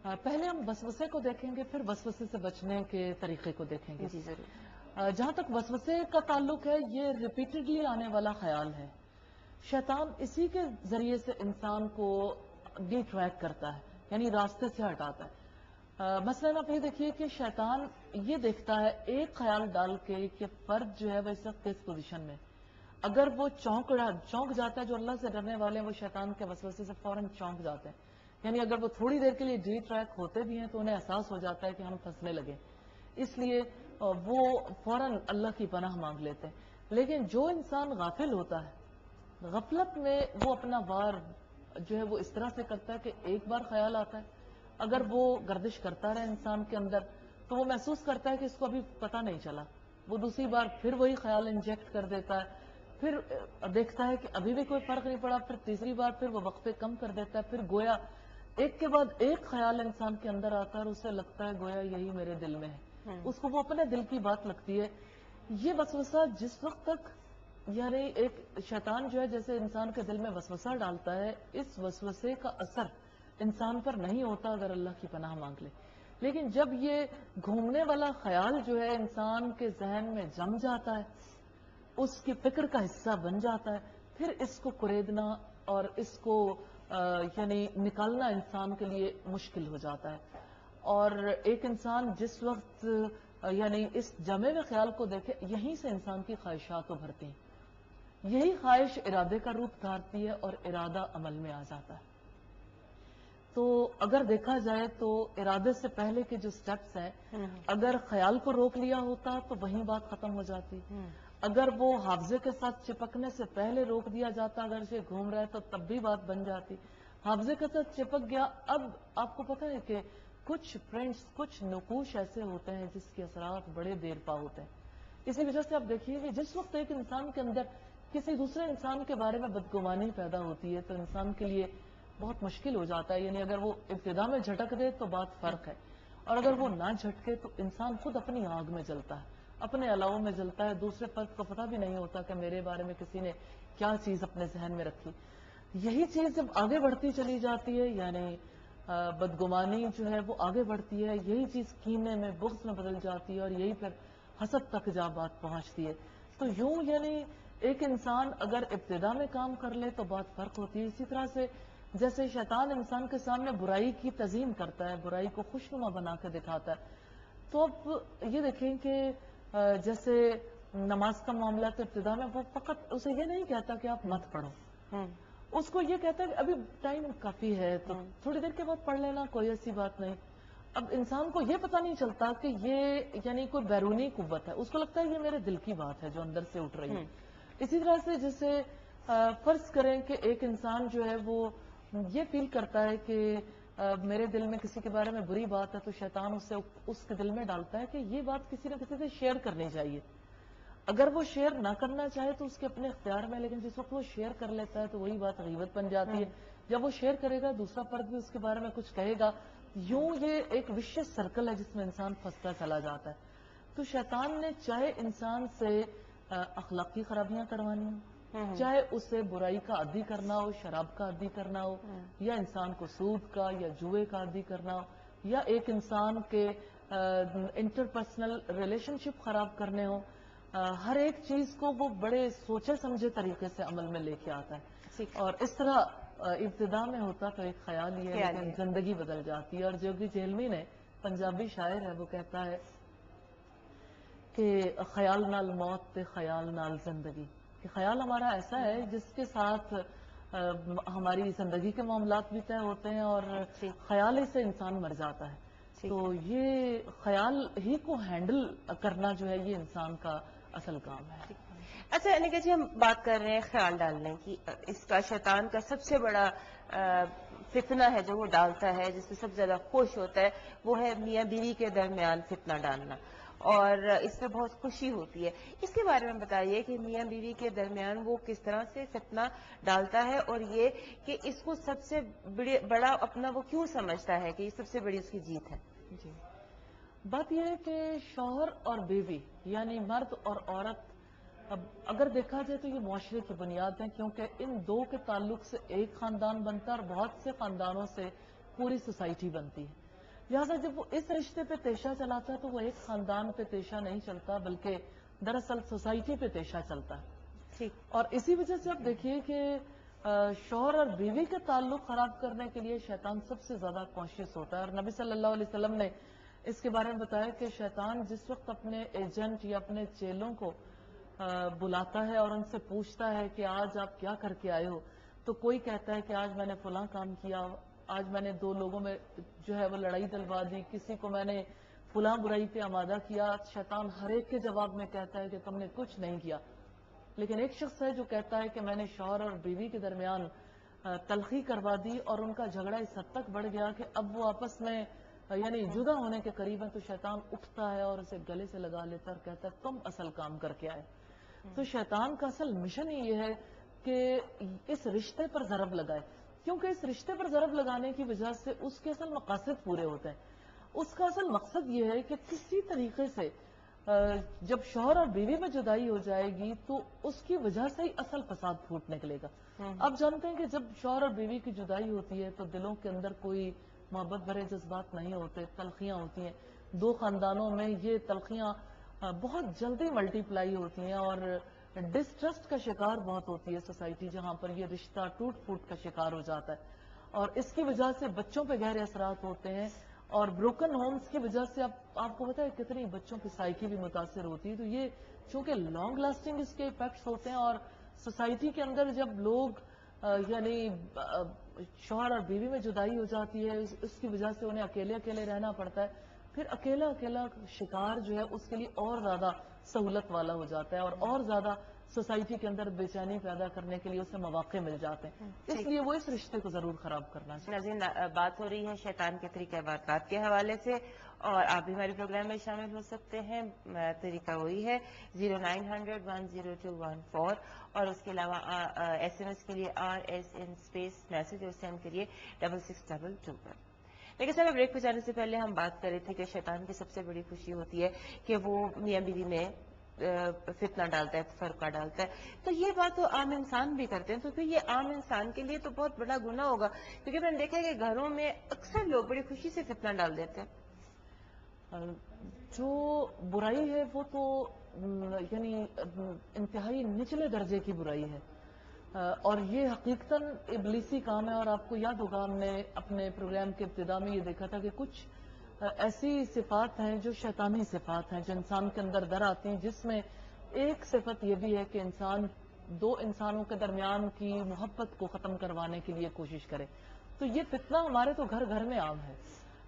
پہلے ہم وسوسے کو دیکھیں گے، پھر وسوسے سے بچنے کے طریقے کو دیکھیں گے. جی ضرور. جہاں تک وسوسے کا تعلق ہے، یہ ریپیٹڈلی آنے والا خیال ہے. شیطان اسی کے ذریعے سے انسان کو ڈی ٹریک کرتا ہے، یعنی راستے سے ہٹاتا ہے. مثلاً آپ یہ دیکھیے کہ شیطان یہ دیکھتا ہے ایک خیال ڈال کے کہ فرد جو ہے وہ اس وقت کس پوزیشن میں. اگر وہ چونک جاتا ہے، جو اللہ سے ڈرنے والے ہیں وہ شیطان کے وسوسے سے فوراً چونک جاتے ہیں. یعنی اگر وہ تھوڑی دیر کے لیے ڈی ٹریک ہوتے بھی ہیں تو انہیں احساس ہو جاتا ہے کہ ہم پھنسنے لگے، اس لیے وہ فوراً اللہ کی پناہ مانگ لیتے ہیں. لیکن جو انسان غافل ہوتا ہے، غفلت میں وہ اپنا وار جو ہے وہ اس طرح سے کرتا ہے کہ ایک بار خیال آتا ہے، اگر وہ گردش کرتا رہے انسان کے اندر تو وہ محسوس کرتا ہے کہ اس کو ابھی پتہ نہیں چلا. وہ دوسری بار پھر وہی خیال انجیکٹ کر دیتا ہے، پھر دیکھتا ہے کہ ابھی بھی کوئی فرق نہیں پڑا، پھر تیسری بار پھر وہ وقفے کم کر دیتا ہے، پھر گویا ایک کے بعد ایک خیال انسان کے اندر آتا ہے اور اسے لگتا ہے گویا یہی میرے دل میں ہے. اس کو وہ اپنے دل کی بات لگتی ہے. یہ وسوسہ جس وقت تک، یعنی ایک شیطان جو ہے جیسے انسان کے دل میں وسوسہ ڈالتا ہے، اس وسوسے کا اثر انسان پر نہیں ہوتا اگر اللہ کی پناہ مانگ لے. لیکن جب یہ گھومنے والا خیال جو ہے انسان کے ذہن میں جم جاتا ہے، اس کی فکر کا حصہ بن جاتا ہے، پھر اس کو کریدنا اور اس کو یعنی نکالنا انسان کے لیے مشکل ہو جاتا ہے. اور ایک انسان جس وقت یعنی اس جمے ہوئے خیال کو دیکھے، یہیں سے انسان کی خواہشات ابھرتی ہیں. یہی خواہش ارادے کا روپ دھارتی ہے اور ارادہ عمل میں آ جاتا ہے. تو اگر دیکھا جائے تو ارادے سے پہلے کے جو سٹیپس ہیں، اگر خیال کو روک لیا ہوتا تو وہیں بات ختم ہو جاتی. اگر وہ حافظے کے ساتھ چپکنے سے پہلے روک دیا جاتا، اگر یہ گھوم رہا ہے تو تب بھی بات بن جاتی. حافظے کے ساتھ چپک گیا. اب آپ کو پتا ہے کہ کچھ پرنٹس، کچھ نقوش ایسے ہوتے ہیں جس کے اثرات بڑے دیر پا ہوتے ہیں. اسی وجہ سے آپ دیکھیے کہ جس وقت ایک انسان کے اندر کسی دوسرے انسان کے بارے میں بدگمانی پیدا ہوتی ہے تو انسان کے لیے بہت مشکل ہو جاتا ہے. یعنی اگر وہ ابتدا میں جھٹک دے تو بات فرق ہے، اور اگر وہ نہ جھٹکے تو انسان خود اپنی آگ میں جلتا ہے، اپنے علاؤں میں جلتا ہے. دوسرے فرد کو پتہ بھی نہیں ہوتا کہ میرے بارے میں کسی نے کیا چیز اپنے ذہن میں رکھی. یہی چیز جب آگے بڑھتی چلی جاتی ہے، یعنی بدگمانی جو ہے وہ آگے بڑھتی ہے، یہی چیز کینے میں، بغض میں بدل جاتی ہے، اور یہی پھر حسد تک جا بات پہنچتی ہے. تو یوں یعنی ایک انسان اگر ابتدا میں کام کر لے تو بات فرق ہوتی ہے. اسی طرح سے جیسے شیطان انسان کے سامنے برائی کی تزئین کرتا ہے، برائی کو خوشنما بنا کے دکھاتا ہے. تو اب یہ دیکھیں کہ جیسے نماز کا معاملہ تو ابتدا میں وہ فقط اسے یہ نہیں کہتا کہ آپ مت پڑھو، اس کو یہ کہتا ہے کہ ابھی ٹائم کافی ہے تو تھوڑی دیر کے بعد پڑھ لینا، کوئی ایسی بات نہیں. اب انسان کو یہ پتہ نہیں چلتا کہ یہ یعنی کوئی بیرونی قوت ہے، اس کو لگتا ہے یہ میرے دل کی بات ہے جو اندر سے اٹھ رہی ہے. اسی طرح سے جسے فرض کریں کہ ایک انسان جو ہے وہ یہ فیل کرتا ہے کہ میرے دل میں کسی کے بارے میں بری بات ہے، تو شیطان اس کے دل میں ڈالتا ہے کہ یہ بات کسی نہ کسی سے شیئر کرنی چاہیے. اگر وہ شیئر نہ کرنا چاہے تو اس کے اپنے اختیار میں، لیکن جس وقت وہ شیئر کر لیتا ہے تو وہی بات غیبت بن جاتی ہے. جب وہ شیئر کرے گا دوسرا فرد بھی اس کے بارے میں کچھ کہے گا. یوں یہ ایک وشیس سرکل ہے جس میں انسان پھنستا چلا جاتا ہے. تو شیطان نے چاہے انسان سے اخلاقی خرابیاں کروانی ہو، چاہے اسے برائی کا عادی کرنا ہو، شراب کا عادی کرنا ہو، یا انسان کو سود کا یا جوئے کا عادی کرنا ہو، یا ایک انسان کے انٹرپرسنل ریلیشن شپ خراب کرنے ہو، ہر ایک چیز کو وہ بڑے سوچے سمجھے طریقے سے عمل میں لے کے آتا ہے. اور اس طرح ابتدا میں ہوتا تو ایک خیال ہی ہے، لیکن زندگی بدل جاتی ہے. اور جوگی جیلمی نے، پنجابی شاعر ہے، وہ کہتا ہے کہ خیال نال موت تے خیال نال زندگی، کہ خیال ہمارا ایسا ہے جس کے ساتھ ہماری زندگی کے معاملات بھی طے ہوتے ہیں، اور خیال ہی سے انسان مر جاتا ہے. تو یہ خیال ہی کو ہینڈل کرنا جو ہے یہ انسان کا اصل کام ہے. اچھا انیکا جی، ہم بات کر رہے ہیں خیال ڈالنے کی. اس کا شیطان کا سب سے بڑا فتنہ ہے جو وہ ڈالتا ہے، جس سے سب زیادہ خوش ہوتا ہے، وہ ہے میاں بیوی کے درمیان فتنہ ڈالنا، اور اس میں بہت خوشی ہوتی ہے. اس کے بارے میں بتائیے کہ میاں بیوی کے درمیان وہ کس طرح سے فتنہ ڈالتا ہے، اور یہ کہ اس کو سب سے بڑا اپنا وہ کیوں سمجھتا ہے کہ یہ سب سے بڑی اس کی جیت ہے. جی، بات یہ ہے کہ شوہر اور بیوی یعنی مرد اور عورت، اب اگر دیکھا جائے تو یہ معاشرے کی بنیاد ہے، کیونکہ ان دو کے تعلق سے ایک خاندان بنتا ہے اور بہت سے خاندانوں سے پوری سوسائٹی بنتی ہے. لہٰذا جب وہ اس رشتے پہ تیشہ چلاتا ہے تو وہ ایک خاندان پہ تیشہ نہیں چلتا بلکہ دراصل سوسائٹی پہ تیشہ چلتا ہے. ٹھیک. اور اسی وجہ سے آپ دیکھیے کہ شوہر اور بیوی کے تعلق خراب کرنے کے لیے شیطان سب سے زیادہ کانشیس ہوتا ہے. اور نبی صلی اللہ علیہ وسلم نے اس کے بارے میں بتایا کہ شیطان جس وقت اپنے ایجنٹ یا اپنے چیلوں کو بلاتا ہے اور ان سے پوچھتا ہے کہ آج آپ کیا کر کے آئے ہو, تو کوئی کہتا ہے کہ آج میں نے فلاں کام کیا, آج میں نے 2 لوگوں میں جو ہے وہ لڑائی دلوا دی, کسی کو میں نے فلاں برائی پہ آمادہ کیا. شیطان ہر ایک کے جواب میں کہتا ہے کہ تم نے کچھ نہیں کیا. لیکن ایک شخص ہے جو کہتا ہے کہ میں نے شوہر اور بیوی کے درمیان تلخی کروا دی اور ان کا جھگڑا اس حد تک بڑھ گیا کہ اب وہ آپس میں یعنی جدا ہونے کے قریب ہے, تو شیطان اٹھتا ہے اور اسے گلے سے لگا لیتا ہے اور کہتا ہے تم اصل کام کر کے آئے. تو شیطان کا اصل مشن ہی یہ ہے کہ اس رشتے پر ضرب لگائے, کیونکہ اس رشتے پر ضرب لگانے کی وجہ سے اس کے اصل مقاصد پورے ہوتے ہیں. اس کا اصل مقصد یہ ہے کہ کسی طریقے سے جب شوہر اور بیوی میں جدائی ہو جائے گی تو اس کی وجہ سے ہی اصل فساد پھوٹ نکلے گا. آپ جانتے ہیں کہ جب شوہر اور بیوی کی جدائی ہوتی ہے تو دلوں کے اندر کوئی محبت بھرے جذبات نہیں ہوتے, تلخیاں ہوتی ہیں. 2 خاندانوں میں یہ تلخیاں بہت جلدی ملٹی پلائی ہوتی ہیں اور ڈسٹرسٹ کا شکار بہت ہوتی ہے سوسائٹی, جہاں پر یہ رشتہ ٹوٹ پھوٹ کا شکار ہو جاتا ہے. اور اس کی وجہ سے بچوں پہ گہرے اثرات ہوتے ہیں اور بروکن ہومز کی وجہ سے آپ کو پتا ہے کتنی بچوں کی سائیکی بھی متاثر ہوتی ہے. تو یہ چونکہ لانگ لاسٹنگ اس کے ایفیکٹس ہوتے ہیں اور سوسائٹی کے اندر جب لوگ یعنی شوہر اور بیوی میں جدائی ہو جاتی ہے اس کی وجہ سے انہیں اکیلے اکیلے رہنا پڑتا ہے, پھر اکیلا شکار جو ہے اس کے لیے اور زیادہ سہولت والا ہو جاتا ہے اور زیادہ سوسائٹی کے اندر بے چینی پیدا کرنے کے لیے اسے مواقع مل جاتے ہیں. اس لیے وہ اس رشتے کو ضرور خراب کرنا چاہیے. ناظرین, بات ہو رہی ہے شیطان کے طریقہ واردات کے حوالے سے اور آپ بھی ہمارے پروگرام میں شامل ہو سکتے ہیں. طریقہ وہی ہے 0900-10214 اور اس کے علاوہ SMS کے لیے RSN اسپیس میسج اور سینڈ کریے 6622 پر. لیکن صاحب بریک پہ جانے سے پہلے ہم بات کر رہے تھے کہ شیطان کی سب سے بڑی خوشی ہوتی ہے کہ وہ میاں بیوی میں فتنہ ڈالتا ہے, فرقہ ڈالتا ہے. تو یہ بات تو عام انسان بھی کرتے ہیں, تو پھر یہ عام انسان کے لیے تو بہت بڑا گناہ ہوگا, کیونکہ میں نے دیکھا ہے کہ گھروں میں اکثر لوگ بڑی خوشی سے فتنہ ڈال دیتے ہیں. جو برائی ہے وہ تو یعنی انتہائی نچلے درجے کی برائی ہے اور یہ حقیقتاً ابلیسی کام ہے. اور آپ کو یاد ہوگا ہم نے اپنے پروگرام کے ابتدا میں یہ دیکھا تھا کہ کچھ ایسی صفات ہیں جو شیطانی صفات ہیں جو انسان کے اندر در آتی ہیں, جس میں ایک صفت یہ بھی ہے کہ انسان 2 انسانوں کے درمیان کی محبت کو ختم کروانے کے لیے کوشش کرے. تو یہ فتنہ ہمارے تو گھر گھر میں عام ہے,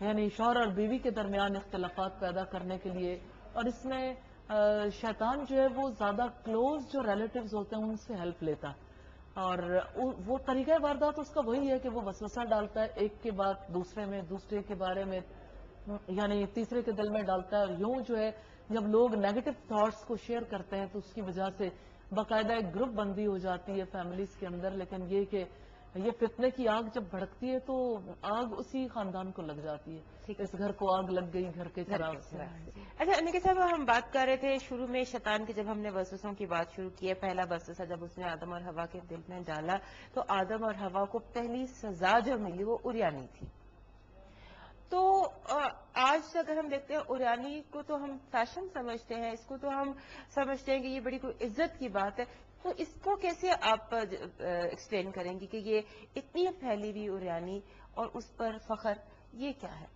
یعنی شوہر اور بیوی کے درمیان اختلافات پیدا کرنے کے لیے. اور اس میں شیطان جو ہے وہ زیادہ کلوز جو ریلیٹیوز ہوتے ہیں ان سے ہیلپ لیتا ہے اور وہ طریقہ واردات اس کا وہی ہے کہ وہ وسوسہ ڈالتا ہے ایک کے بعد دوسرے میں, دوسرے کے بارے میں یعنی تیسرے کے دل میں ڈالتا ہے. اور یوں جو ہے جب لوگ نیگیٹو تھاٹس کو شیئر کرتے ہیں تو اس کی وجہ سے باقاعدہ ایک گروپ بندی ہو جاتی ہے فیملیز کے اندر. لیکن یہ کہ یہ فتنے کی آگ جب بھڑکتی ہے تو آگ اسی خاندان کو لگ جاتی ہے. اس گھر کو آگ لگ گئی گھر کے چراغ سے. اچھا نکی صاحب, ہم بات کر رہے تھے شروع میں شیطان کی, جب ہم نے وسوسوں کی بات شروع کی ہے, پہلا وسوسہ جب اس نے آدم اور حوا کے دل میں ڈالا تو آدم اور حوا کو پہلی سزا جو ملی وہ اریانی تھی. تو آج اگر ہم دیکھتے ہیں اریانی کو تو ہم فیشن سمجھتے ہیں, اس کو تو ہم سمجھتے ہیں کہ یہ بڑی کوئی عزت کی بات ہے. تو اس کو کیسے آپ ایکسپلین کریں گی کہ یہ اتنی پھیلی ہوئی اریانی اور اس پر فخر, یہ کیا ہے؟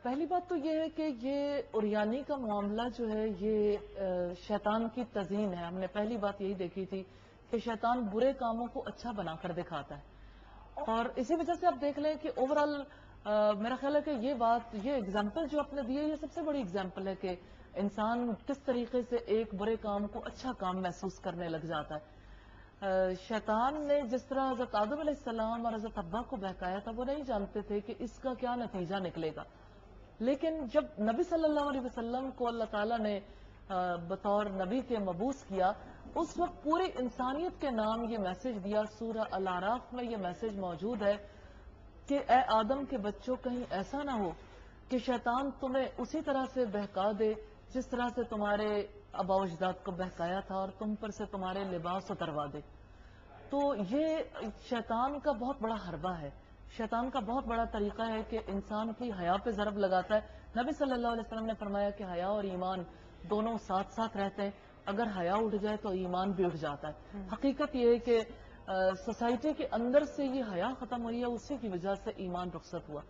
پہلی بات تو یہ ہے کہ یہ اریانی کا معاملہ جو ہے یہ شیطان کی تزئین ہے. ہم نے پہلی بات یہی دیکھی تھی کہ شیطان برے کاموں کو اچھا بنا کر دکھاتا ہے اور اسی وجہ سے آپ دیکھ لیں کہ اوورآل میرا خیال ہے کہ یہ بات, یہ اگزامپل جو آپ نے دی ہے یہ سب سے بڑی اگزامپل ہے کہ انسان کس طریقے سے ایک برے کام کو اچھا کام محسوس کرنے لگ جاتا ہے. شیطان نے جس طرح حضرت آدم علیہ السلام اور حضرت حوا کو بہکایا تھا, وہ نہیں جانتے تھے کہ اس کا کیا نتیجہ نکلے گا. لیکن جب نبی صلی اللہ علیہ وسلم کو اللہ تعالیٰ نے بطور نبی کے مبعوث کیا, اس وقت پوری انسانیت کے نام یہ میسج دیا. سورہ الاعراف میں یہ میسج موجود ہے کہ اے آدم کے بچوں, کہیں ایسا نہ ہو کہ شیطان تمہیں اسی طرح سے بہکا دے جس طرح سے تمہارے آبا و اجداد کو بہکایا تھا اور تم پر سے تمہارے لباس اتروا دے. تو یہ شیطان کا بہت بڑا حربہ ہے شیطان کا بہت بڑا طریقہ ہے کہ انسان کی حیا پہ ضرب لگاتا ہے. نبی صلی اللہ علیہ وسلم نے فرمایا کہ حیا اور ایمان دونوں ساتھ ساتھ رہتے ہیں. اگر حیا اٹھ جائے تو ایمان بھی اٹھ جاتا ہے. حقیقت یہ ہے کہ سوسائٹی کے اندر سے یہ حیا ختم ہوئی ہے, اسی کی وجہ سے ایمان رخصت ہوا,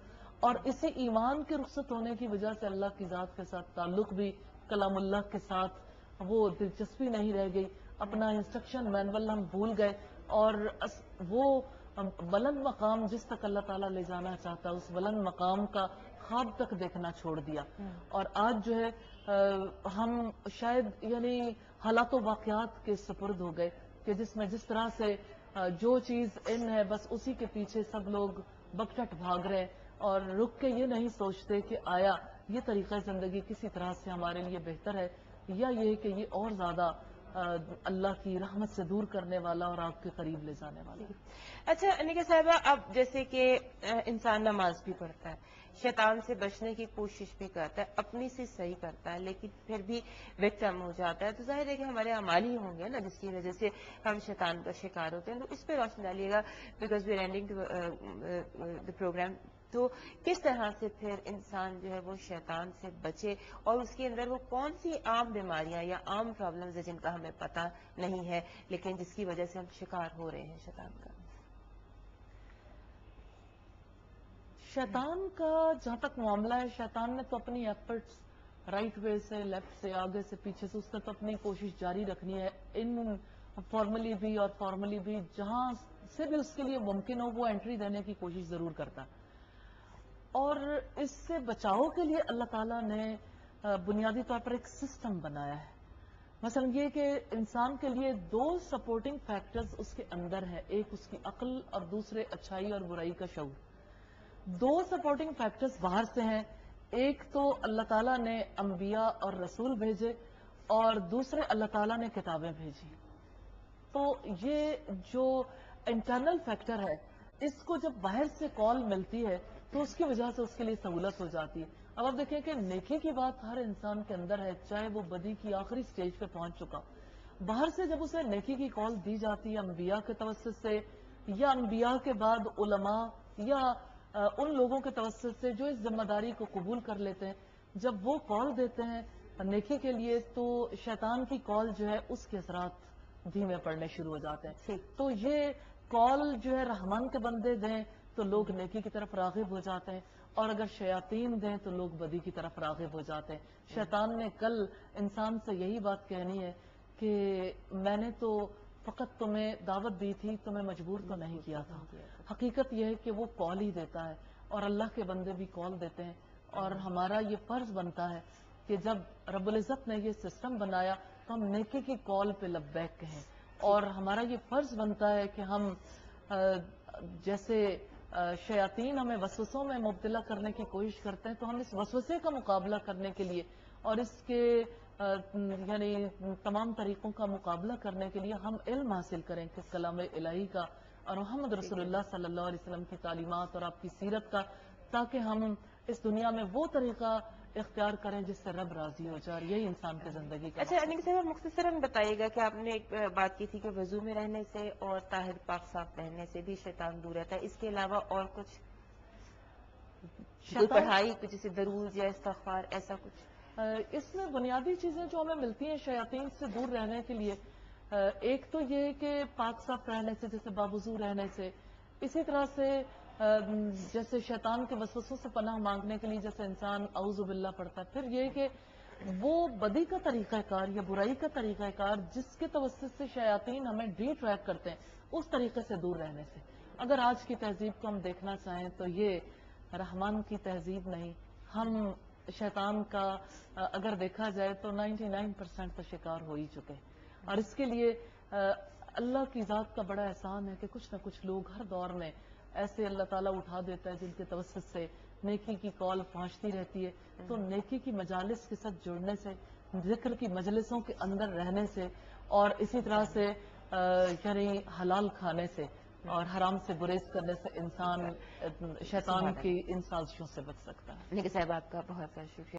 اور اسی ایمان کے رخصت ہونے کی وجہ سے اللہ کی ذات کے ساتھ تعلق بھی, کلام اللہ کے ساتھ وہ دلچسپی نہیں رہ گئی. اپنا انسٹرکشن مینول ہم بھول گئے, اور وہ بلند مقام جس تک اللہ تعالیٰ لے جانا چاہتا ہے اس بلند مقام کا خواب تک دیکھنا چھوڑ دیا. اور آج جو ہے ہم شاید یعنی حالات و واقعات کے سپرد ہو گئے کہ جس میں جس طرح سے جو چیز ان ہے بس اسی کے پیچھے سب لوگ بکٹٹ بھاگ رہے, اور رک کے یہ نہیں سوچتے کہ آیا یہ طریقہ زندگی کسی طرح سے ہمارے لیے بہتر ہے, یا یہ کہ یہ اور زیادہ اللہ کی رحمت سے دور کرنے والا اور آپ کے قریب لے جانے والا. اچھا انیکا صاحبہ, اب جیسے کہ انسان نماز بھی پڑھتا ہے, شیطان سے بچنے کی کوشش بھی کرتا ہے, اپنی سے صحیح کرتا ہے, لیکن پھر بھی وکٹم ہو جاتا ہے, تو ظاہر ہے کہ ہمارے اعمال ہی ہوں گے نا جس کی وجہ سے ہم شیطان کا شکار ہوتے ہیں. تو اس پہ روشنی ڈالیے گا, because we are ending the programme. تو کس طرح سے پھر انسان جو ہے وہ شیطان سے بچے, اور اس کے اندر وہ کون سی عام بیماریاں یا عام پرابلمز ہیں جن کا ہمیں پتہ نہیں ہے لیکن جس کی وجہ سے ہم شکار ہو رہے ہیں شیطان کا. شیطان کا جہاں تک معاملہ ہے, شیطان نے تو اپنی ایفرٹس رائٹ وے سے, لیفٹ سے, آگے سے, پیچھے سے, اس نے تو اپنی کوشش جاری رکھنی ہے, ان فارملی بھی اور فارملی بھی, جہاں سے بھی اس کے لیے ممکن ہو وہ انٹری دینے کی کوشش ضرور کرتا. اور اس سے بچاؤ کے لیے اللہ تعالیٰ نے بنیادی طور پر ایک سسٹم بنایا ہے. مثلا یہ کہ انسان کے لیے دو سپورٹنگ فیکٹرز اس کے اندر ہے, ایک اس کی عقل اور دوسرے اچھائی اور برائی کا شعور. دو سپورٹنگ فیکٹرز باہر سے ہیں, ایک تو اللہ تعالیٰ نے انبیاء اور رسول بھیجے, اور دوسرے اللہ تعالیٰ نے کتابیں بھیجی. تو یہ جو انٹرنل فیکٹر ہے, اس کو جب باہر سے کال ملتی ہے تو اس کی وجہ سے اس کے لیے سہولت ہو جاتی ہے. اب آپ دیکھیں کہ نیکی کی بات ہر انسان کے اندر ہے, چاہے وہ بدی کی آخری سٹیج پہ پہنچ چکا. باہر سے جب اسے نیکی کی کال دی جاتی ہے انبیاء کے توسط سے, یا انبیاء کے بعد علماء, یا ان لوگوں کے توسط سے جو اس ذمہ داری کو قبول کر لیتے ہیں, جب وہ کال دیتے ہیں نیکی کے لیے, تو شیطان کی کال جو ہے اس کے اثرات دھیمے پڑنے شروع ہو جاتے ہیں. تو یہ کال جو ہے رحمان کے بندے دیں تو لوگ نیکی کی طرف راغب ہو جاتے ہیں, اور اگر شیاطین دیں تو لوگ بدی کی طرف راغب ہو جاتے ہیں. شیطان نے کل انسان سے یہی بات کہنی ہے کہ میں نے تو فقط تمہیں دعوت دی تھی, تمہیں مجبور تو نہیں کیا تھا. حقیقت یہ ہے کہ وہ کال ہی دیتا ہے, اور اللہ کے بندے بھی کال دیتے ہیں, اور ہمارا یہ فرض بنتا ہے کہ جب رب العزت نے یہ سسٹم بنایا تو ہم نیکی کی کال پہ لبیک کہیں, اور ہمارا یہ فرض بنتا ہے کہ ہم جیسے شیاطین ہمیں وسوسوں میں مبتلا کرنے کی کوشش کرتے ہیں, تو ہم اس وسوسے کا مقابلہ کرنے کے لیے اور اس کے یعنی تمام طریقوں کا مقابلہ کرنے کے لیے ہم علم حاصل کریں کہ کلام الہی کا اور محمد رسول اللہ صلی اللہ علیہ وسلم کی تعلیمات اور آپ کی سیرت کا, تاکہ ہم اس دنیا میں وہ طریقہ اختیار کریں جس سے رب راضی ہو جائے. یہی انسان کی زندگی کا. اچھا انیکا صاحب, مختصراً بتائیے گا کہ آپ نے ایک بات کی تھی کہ وضو میں رہنے سے اور طاہر پاک صاف رہنے سے بھی شیطان دور رہتا ہے, اس کے علاوہ اور کچھ کوئی پڑھائی, کچھ جیسے درود یا استغفار, ایسا کچھ؟ اس میں بنیادی چیزیں جو ہمیں ملتی ہیں شیاطین سے دور رہنے کے لیے, ایک تو یہ کہ پاک صاف رہنے سے, جیسے باوضو رہنے سے, اسی طرح سے جیسے شیطان کے وسوسوں سے پناہ مانگنے کے لیے جیسے انسان اعوذ باللہ پڑھتا ہے. پھر یہ کہ وہ بدی کا طریقہ کار یا برائی کا طریقہ کار جس کے توسط سے شیاطین ہمیں ڈی ٹریک کرتے ہیں, اس طریقے سے دور رہنے سے. اگر آج کی تہذیب کو ہم دیکھنا چاہیں تو یہ رحمان کی تہذیب نہیں. ہم شیطان کا اگر دیکھا جائے تو 99% تو شکار ہو ہی چکے, اور اس کے لیے اللہ کی ذات کا بڑا احسان ہے کہ کچھ نہ کچھ لوگ ہر دور میں ایسے اللہ تعالیٰ اٹھا دیتا ہے جن کے توسط سے نیکی کی کال پہنچتی رہتی ہے. تو نیکی کی مجالس کے ساتھ جڑنے سے, ذکر کی مجلسوں کے اندر رہنے سے, اور اسی طرح سے یعنی حلال کھانے سے اور حرام سے گریز کرنے سے انسان شیطان کی ان سازشوں سے بچ سکتا ہے. انیکا صاحب, آپ کا بہت بہت شکریہ.